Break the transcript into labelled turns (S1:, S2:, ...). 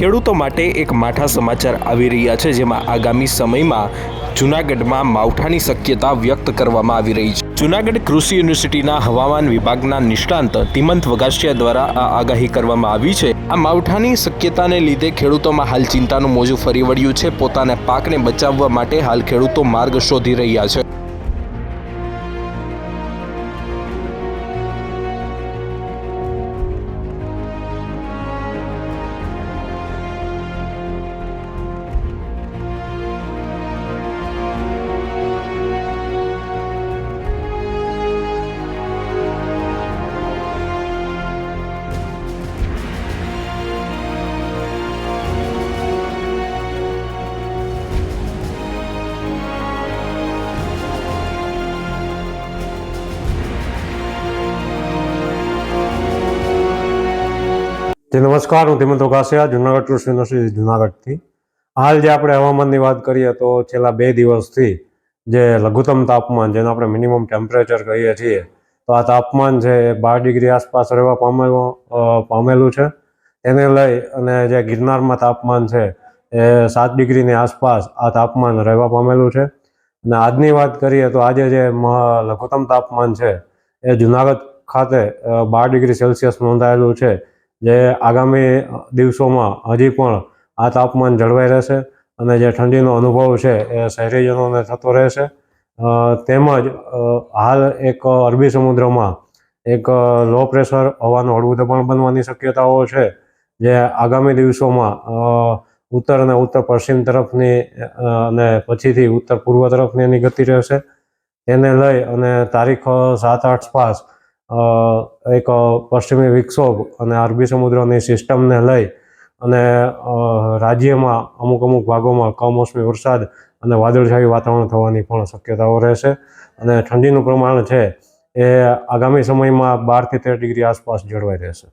S1: ખેડૂતો માટે એક માઠા સમાચાર આવી રહ્યા છે, જેમાં આગામી સમયમાં જૂનાગઢમાં માવઠાની શક્યતા વ્યક્ત કરવામાં આવી રહી છે। જૂનાગઢ કૃષિ યુનિવર્સિટીના હવામાન વિભાગના નિષ્ણાંત તિમંત વગાસિયા દ્વારા આ આગાહી કરવામાં આવી છે। આ માવઠાની શક્યતાને લીધે ખેડૂતોમાં હાલ ચિંતાનું મોજું ફરી વળ્યું છે। પોતાના પાકને બચાવવા માટે હાલ ખેડૂતો માર્ગ શોધી રહ્યા છે।
S2: નમસ્કાર, હું તિમંત વગાસિયા, જૂનાગઢ કૃષિ યુનિવર્સિટી જૂનાગઢથી। હાલ જે આપણે હવામાનની વાત કરીએ તો છેલ્લા 2 દિવસથી જે લઘુત્તમ તાપમાન, જેને આપણે મિનિમમ ટેમ્પરેચર કહીએ છીએ, તો આ તાપમાન છે એ 12 ડિગ્રી આસપાસ રહેવા પામેલું છે। તેને લઈ અને જે ગિરનારમાં તાપમાન છે એ 7 ડિગ્રીની આસપાસ આ તાપમાન રહેવા પામેલું છે। અને આજની વાત કરીએ તો આજે જે લઘુત્તમ તાપમાન છે એ જૂનાગઢ ખાતે 12 ડિગ્રી સેલ્સિયસ નોંધાયેલું છે, જે આગામી દિવસોમાં હજી પણ આ તાપમાન જળવાઈ રહેશે અને જે ઠંડીનો અનુભવ છે એ શહેરીજનોને થતો રહેશે। તેમજ હાલ એક અરબી સમુદ્રમાં એક લો પ્રેશર હવાનું હળવું દબાણ બનવાની શક્યતાઓ છે, જે આગામી દિવસોમાં ઉત્તર અને ઉત્તર પશ્ચિમ તરફની અને પછીથી ઉત્તર પૂર્વ તરફની એની ગતિ રહેશે। તેને લઈ અને તારીખ 7 આસપાસ એક પશ્ચિમી વિક્ષોભ અને અરબી સમુદ્રની સિસ્ટમને લઈ અને રાજ્યમાં અમુક ભાગોમાં કમોસમી વરસાદ અને વાદળછાયું વાતાવરણ થવાની પણ શક્યતાઓ રહેશે। અને ઠંડીનું પ્રમાણ છે એ આગામી સમયમાં 12 થી 13 ડિગ્રી આસપાસ જળવાઈ રહેશે।